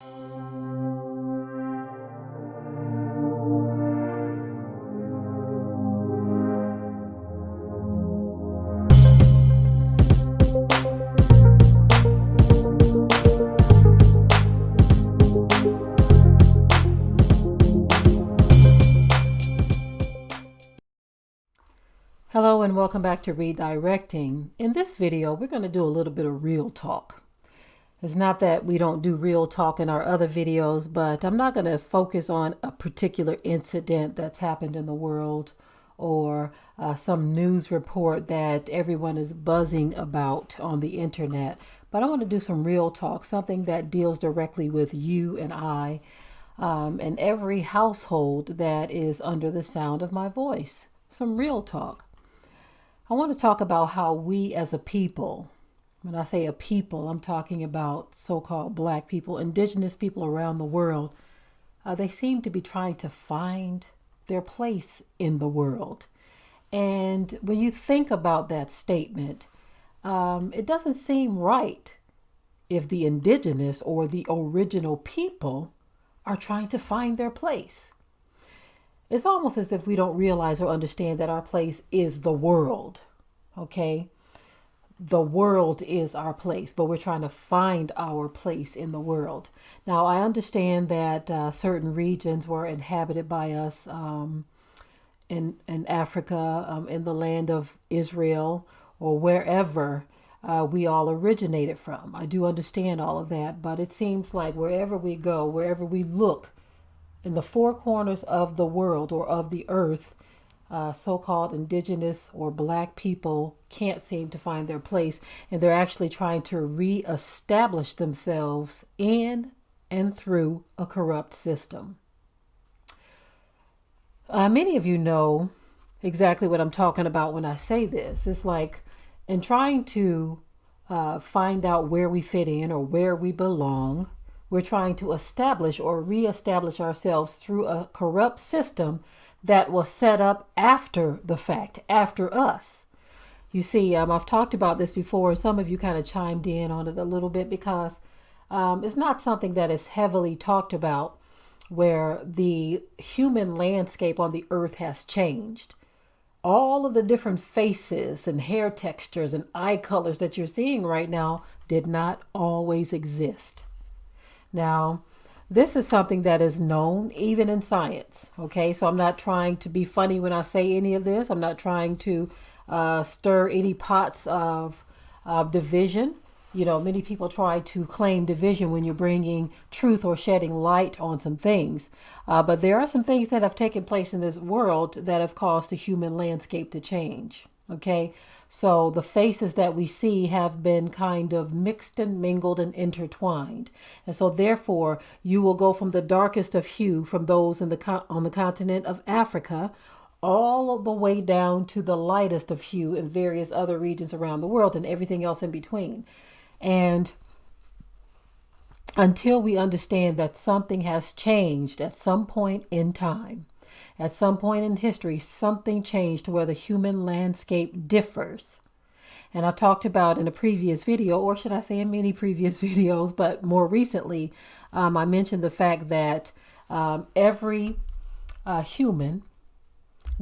Hello and welcome back to Redirecting. In this video, we're going to do a little bit of real talk. It's not that we don't do real talk in our other videos, but I'm not going to focus on a particular incident that's happened in the world or some news report that everyone is buzzing about on the internet. But I want to do some real talk, something that deals directly with you and I and every household that is under the sound of my voice. Some real talk. I want to talk about how we as a people, when I say a people, I'm talking about so-called Black people, indigenous people around the world. They seem to be trying to find their place in the world. And when you think about that statement, it doesn't seem right if the indigenous or the original people are trying to find their place. It's almost as if we don't realize or understand that our place is the world, okay? The world is our place, but we're trying to find our place in the world. Now, I understand that certain regions were inhabited by us in Africa, in the land of Israel, or wherever we all originated from. I do understand all of that, but it seems like wherever we go, wherever we look, in the four corners of the world or of the earth, so-called indigenous or Black people can't seem to find their place, and they're actually trying to reestablish themselves in and through a corrupt system. Many of you know exactly what I'm talking about when I say this. It's like in trying to find out where we fit in or where we belong, we're trying to establish or reestablish ourselves through a corrupt system that was set up after the fact, after us. You see, I've talked about this before. Some of you kind of chimed in on it a little bit because it's not something that is heavily talked about, where the human landscape on the earth has changed. All of the different faces and hair textures and eye colors that you're seeing right now did not always exist. Now, this is something that is known even in science. Okay, so I'm not trying to be funny when I say any of this. I'm not trying to stir any pots of division. You know, many people try to claim division when you're bringing truth or shedding light on some things. But there are some things that have taken place in this world that have caused the human landscape to change. Okay, so the faces that we see have been kind of mixed and mingled and intertwined. And so therefore, you will go from the darkest of hue from those on the continent of Africa all the way down to the lightest of hue in various other regions around the world and everything else in between. And until we understand that something has changed at some point in time, at some point in history, something changed to where the human landscape differs. And I talked about in a previous video, or should I say in many previous videos, but more recently, I mentioned the fact that every human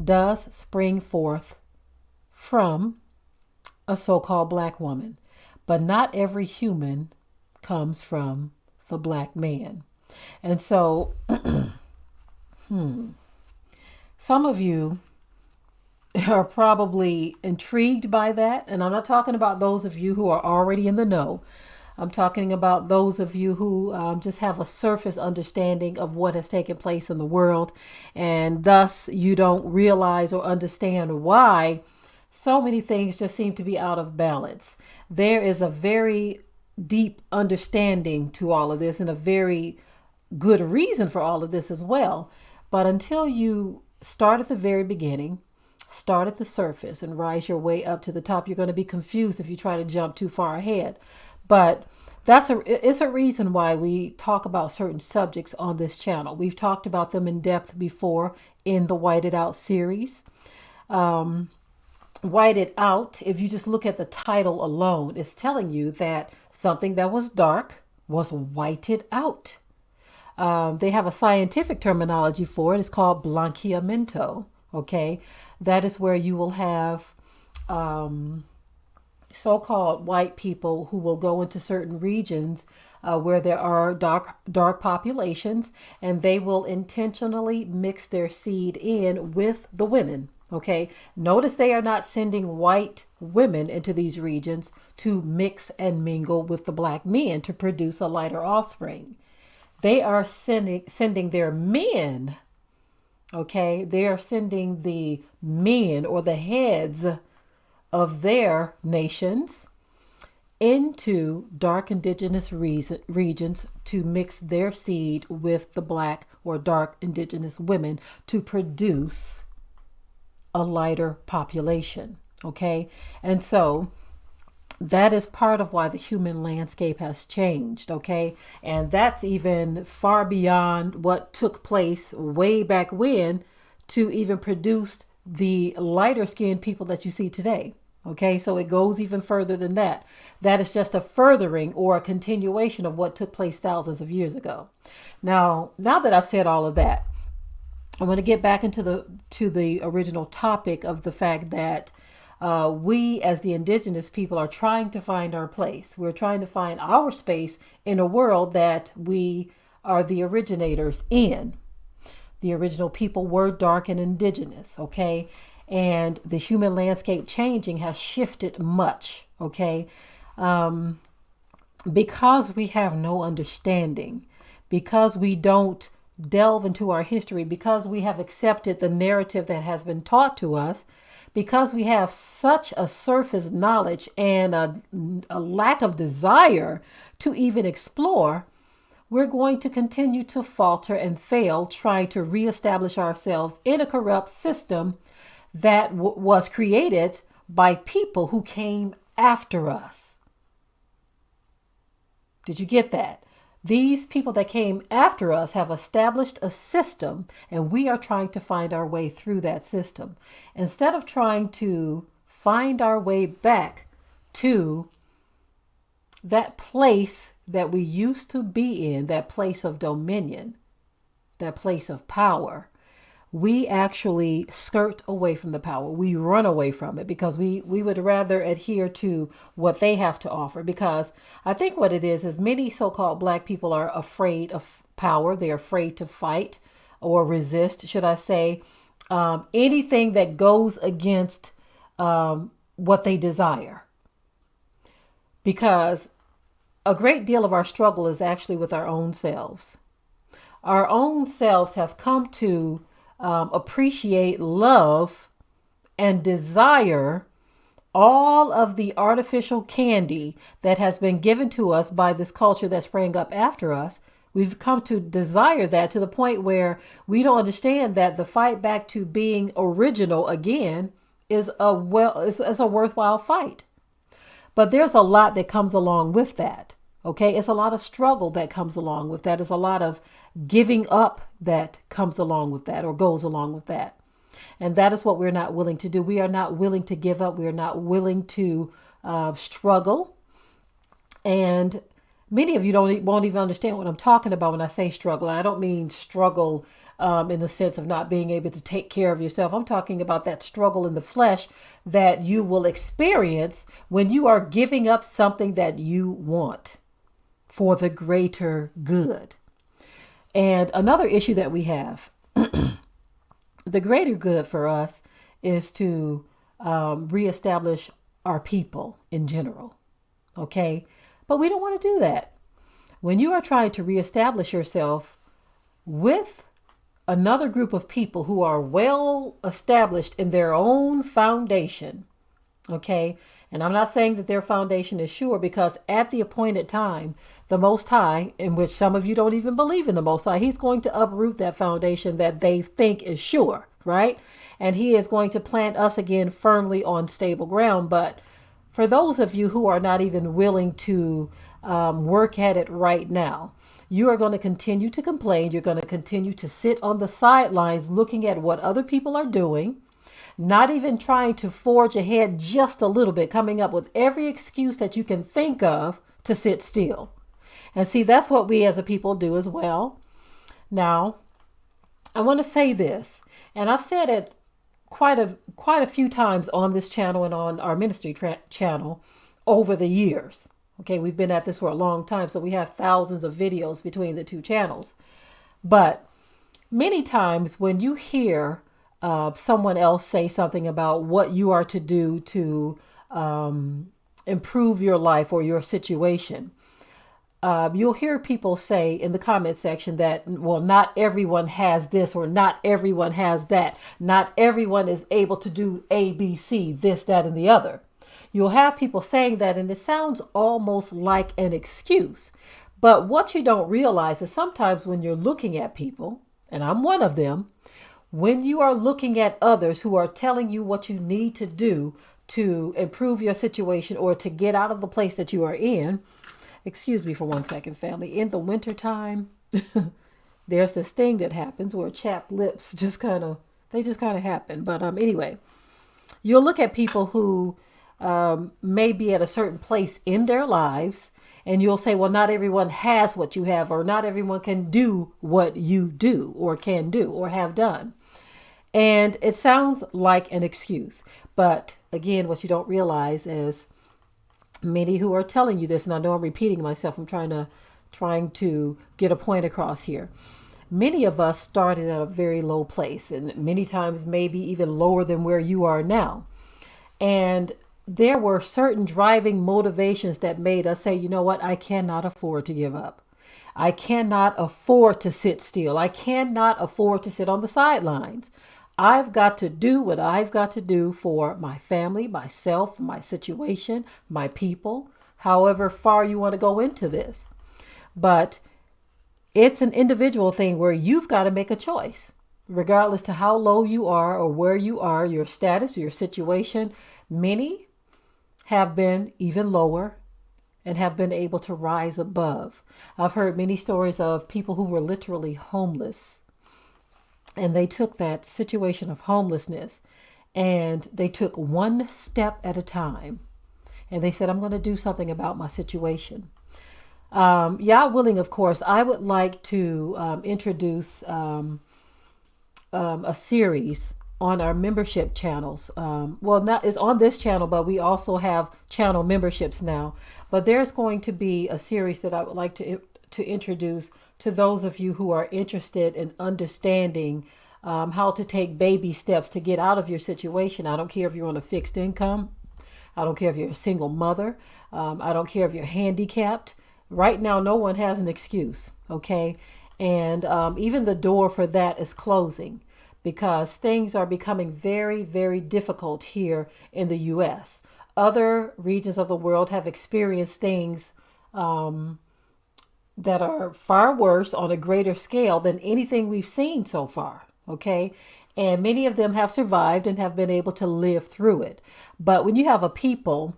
does spring forth from a so-called Black woman, but not every human comes from the Black man. And so, some of you are probably intrigued by that. And I'm not talking about those of you who are already in the know. I'm talking about those of you who just have a surface understanding of what has taken place in the world. And thus you don't realize or understand why so many things just seem to be out of balance. There is a very deep understanding to all of this and a very good reason for all of this as well. But until you start at the very beginning, start at the surface and rise your way up to the top, you're going to be confused if you try to jump too far ahead. But it's a reason why we talk about certain subjects on this channel. We've talked about them in depth before in the White It Out series. White It Out, if you just look at the title alone, it's telling you that something that was dark was whited out. They have a scientific terminology for it. It's called blanqueamiento. Okay, that is where you will have so-called white people who will go into certain regions where there are dark populations, and they will intentionally mix their seed in with the women. Okay, notice they are not sending white women into these regions to mix and mingle with the black men to produce a lighter offspring. They are sending their men. Okay, they are sending the men or the heads of their nations into dark indigenous regions to mix their seed with the black or dark indigenous women to produce a lighter population. Okay, and so that is part of why the human landscape has changed. Okay, and that's even far beyond what took place way back when to even produce the lighter skinned people that you see today. Okay, so it goes even further than that. That is just a furthering or a continuation of what took place thousands of years ago. Now that I've said all of that, I want to get back into the original topic of the fact that we as the indigenous people are trying to find our place. We're trying to find our space in a world that we are the originators in. The original people were dark and indigenous, okay? And the human landscape changing has shifted much, okay? Because we have no understanding, because we don't delve into our history, because we have accepted the narrative that has been taught to us, because we have such a surface knowledge and a lack of desire to even explore, we're going to continue to falter and fail trying to reestablish ourselves in a corrupt system that was created by people who came after us. Did you get that? These people that came after us have established a system, and we are trying to find our way through that system. Instead of trying to find our way back to that place that we used to be in, that place of dominion, that place of power, we actually skirt away from the power. We run away from it because we would rather adhere to what they have to offer. Because I think what it is many so-called black people are afraid of power. They're afraid to fight or resist, should I say, anything that goes against what they desire. Because a great deal of our struggle is actually with our own selves. Our own selves have come to appreciate, love, and desire all of the artificial candy that has been given to us by this culture that sprang up after us. We've come to desire that to the point where we don't understand that the fight back to being original again is a worthwhile fight. But there's a lot that comes along with that. Okay, it's a lot of struggle that comes along with that. It's a lot of giving up that comes along with that or goes along with that. And that is what we're not willing to do. We are not willing to give up. We are not willing to struggle. And many of you won't even understand what I'm talking about when I say struggle. I don't mean struggle in the sense of not being able to take care of yourself. I'm talking about that struggle in the flesh that you will experience when you are giving up something that you want for the greater good. And another issue that we have, the greater good for us is to reestablish our people in general. Okay. But we don't want to do that. When you are trying to reestablish yourself with another group of people who are well established in their own foundation. Okay. And I'm not saying that their foundation is sure, because at the appointed time, the Most High, in which some of you don't even believe in the Most High, he's going to uproot that foundation that they think is sure, right? And he is going to plant us again firmly on stable ground. But for those of you who are not even willing to work at it right now, you are going to continue to complain. You're going to continue to sit on the sidelines looking at what other people are doing, not even trying to forge ahead just a little bit, coming up with every excuse that you can think of to sit still. And see, that's what we as a people do as well. Now, I want to say this, and I've said it quite a few times on this channel and on our ministry channel over the years. Okay, we've been at this for a long time, so we have thousands of videos between the two channels. But many times when you hear someone else say something about what you are to do to improve your life or your situation, you'll hear people say in the comment section that, well, not everyone has this or not everyone has that. Not everyone is able to do A, B, C, this, that, and the other. You'll have people saying that, and it sounds almost like an excuse. But what you don't realize is sometimes when you're looking at people, and I'm one of them, when you are looking at others who are telling you what you need to do to improve your situation or to get out of the place that you are in, excuse me for 1 second, family. In the wintertime, there's this thing that happens where chapped lips just kind of happen. But anyway, you'll look at people who may be at a certain place in their lives, and you'll say, well, not everyone has what you have, or not everyone can do what you do or can do or have done. And it sounds like an excuse. But again, what you don't realize is many who are telling you this, and I know I'm repeating myself, I'm trying to get a point across here. Many of us started at a very low place, and many times maybe even lower than where you are now. And there were certain driving motivations that made us say, you know what, I cannot afford to give up. I cannot afford to sit still. I cannot afford to sit on the sidelines. I've got to do what I've got to do for my family, myself, my situation, my people, however far you want to go into this. But it's an individual thing where you've got to make a choice, regardless to how low you are or where you are, your status, your situation. Many have been even lower and have been able to rise above. I've heard many stories of people who were literally homeless, and they took that situation of homelessness and they took one step at a time. And they said, I'm going to do something about my situation. Yah willing, of course, I would like to introduce a series on our membership channels. Well, not is on this channel, but we also have channel memberships now. But there's going to be a series that I would like to introduce to those of you who are interested in understanding how to take baby steps to get out of your situation. I don't care if you're on a fixed income. I don't care if you're a single mother. I don't care if you're handicapped. Right now, no one has an excuse. Okay. And even the door for that is closing, because things are becoming very, very difficult here in the U.S. Other regions of the world have experienced things that are far worse on a greater scale than anything we've seen so far. Okay. And many of them have survived and have been able to live through it. But when you have a people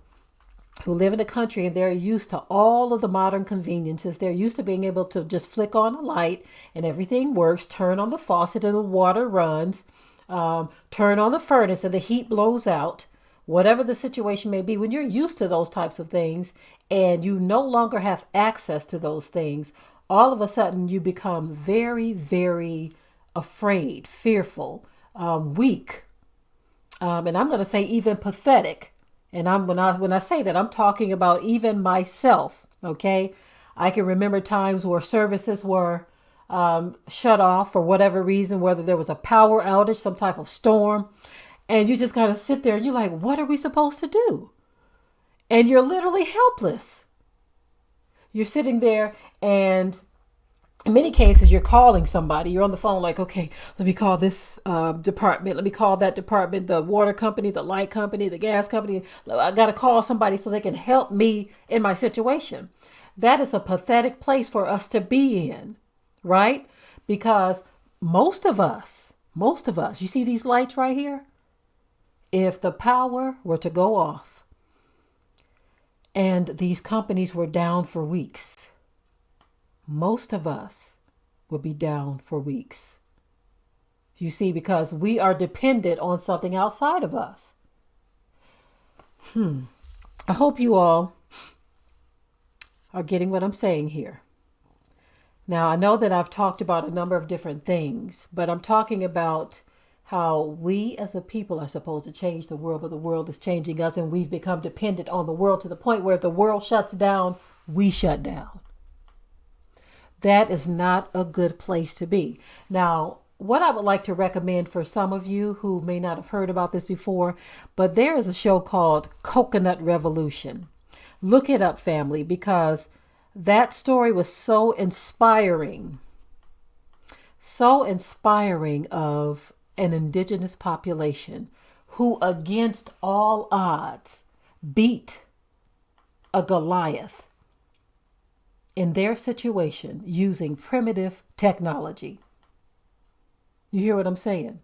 who live in a country and they're used to all of the modern conveniences, they're used to being able to just flick on a light and everything works, turn on the faucet and the water runs, turn on the furnace and the heat blows out, whatever the situation may be. When you're used to those types of things and you no longer have access to those things, all of a sudden you become very, very afraid, fearful, weak, and I'm going to say even pathetic. And when I say that, I'm talking about even myself. Okay, I can remember times where services were shut off for whatever reason, whether there was a power outage, some type of storm, and you just gotta sit there and you're like, what are we supposed to do? And you're literally helpless. You're sitting there, and in many cases, you're calling somebody. You're on the phone like, okay, let me call this department. Let me call that department, the water company, the light company, the gas company. I got to call somebody so they can help me in my situation. That is a pathetic place for us to be in, right? Because most of us, you see these lights right here? If the power were to go off and these companies were down for weeks, most of us will be down for weeks. You see, because we are dependent on something outside of us. I hope you all are getting what I'm saying here. Now, I know that I've talked about a number of different things, but I'm talking about how we as a people are supposed to change the world, but the world is changing us, and we've become dependent on the world to the point where if the world shuts down, we shut down. That is not a good place to be. Now, what I would like to recommend for some of you who may not have heard about this before, but there is a show called Coconut Revolution. Look it up, family, because that story was so inspiring of an indigenous population who, against all odds, beat a Goliath in their situation using primitive technology. You hear what I'm saying?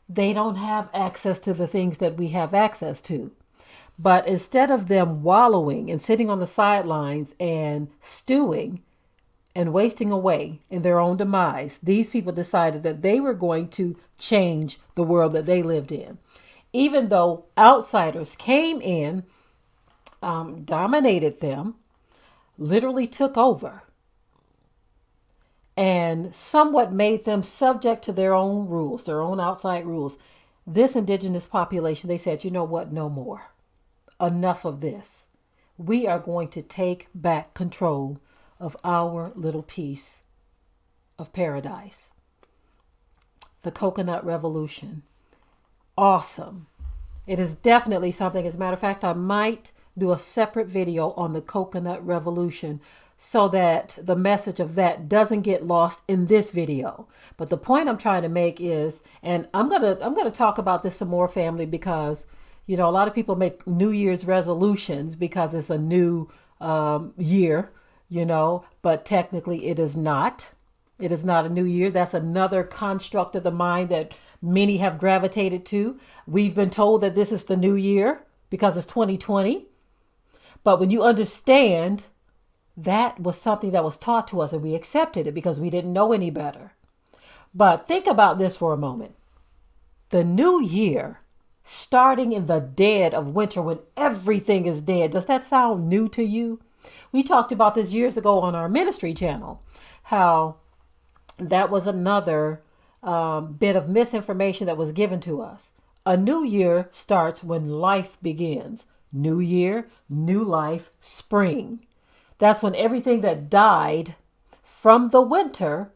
They don't have access to the things that we have access to. But instead of them wallowing and sitting on the sidelines and stewing and wasting away in their own demise, these people decided that they were going to change the world that they lived in. Even though outsiders came in, dominated them, literally took over, and somewhat made them subject to their own rules, their own outside rules. This indigenous population, they said, you know what, no more. Enough of this. We are going to take back control of our little piece of paradise. The Coconut Revolution. Awesome. It is definitely something. As a matter of fact, I might do a separate video on the Coconut Revolution so that the message of that doesn't get lost in this video. But the point I'm trying to make is, and I'm gonna talk about this some more, family, because a lot of people make New Year's resolutions because it's a new year, but technically it is not. It is not a new year. That's another construct of the mind that many have gravitated to. We've been told that this is the new year because it's 2020. But when you understand that was something that was taught to us and we accepted it because we didn't know any better. But think about this for a moment. The new year, starting in the dead of winter when everything is dead. Does that sound new to you? We talked about this years ago on our ministry channel, how that was another bit of misinformation that was given to us. A new year starts when life begins. New year, new life, spring. That's when everything that died from the winter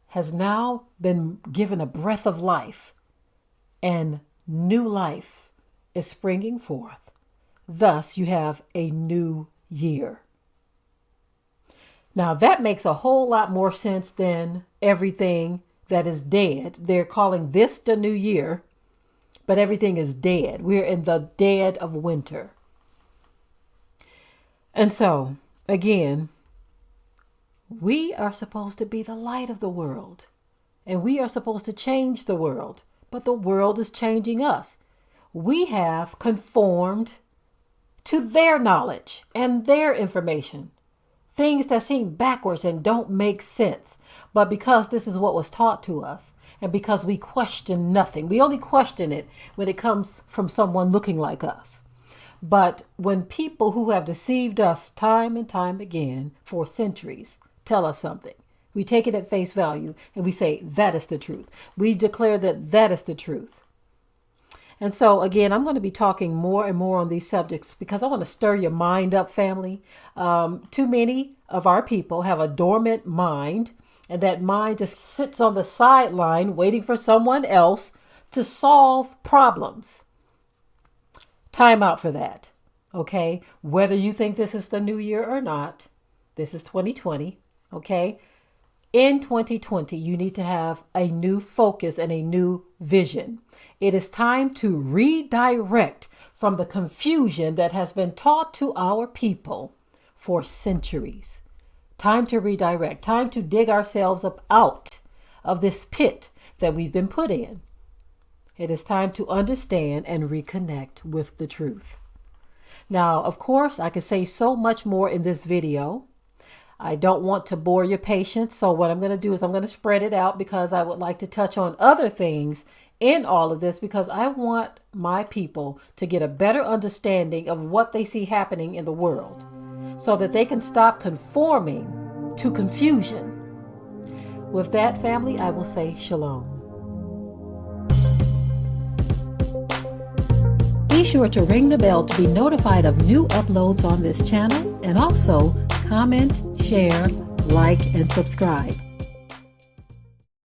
has now been given a breath of life, and new life is springing forth. Thus, you have a new year. Now, that makes a whole lot more sense than everything that is dead. They're calling this the new year, but everything is dead. We're in the dead of winter. And so, again, we are supposed to be the light of the world, and we are supposed to change the world. But the world is changing us. We have conformed to their knowledge and their information. Things that seem backwards and don't make sense. But because this is what was taught to us, and because we question nothing, we only question it when it comes from someone looking like us. But when people who have deceived us time and time again for centuries tell us something, we take it at face value and we say, that is the truth. We declare that that is the truth. And so, again, I'm going to be talking more and more on these subjects because I want to stir your mind up, family. Too many of our people have a dormant mind, and that mind just sits on the sideline waiting for someone else to solve problems. Time out for that. Okay. Whether you think this is the new year or not, this is 2020. Okay. In 2020, you need to have a new focus and a new vision. It is time to redirect from the confusion that has been taught to our people for centuries. Time to redirect. Time to dig ourselves up out of this pit that we've been put in. It is time to understand and reconnect with the truth. Now, of course, I could say so much more in this video. I don't want to bore your patience. So what I'm going to do is I'm going to spread it out because I would like to touch on other things in all of this because I want my people to get a better understanding of what they see happening in the world so that they can stop conforming to confusion. With that, family, I will say shalom. Be sure to ring the bell to be notified of new uploads on this channel, and also comment, share, like, and subscribe.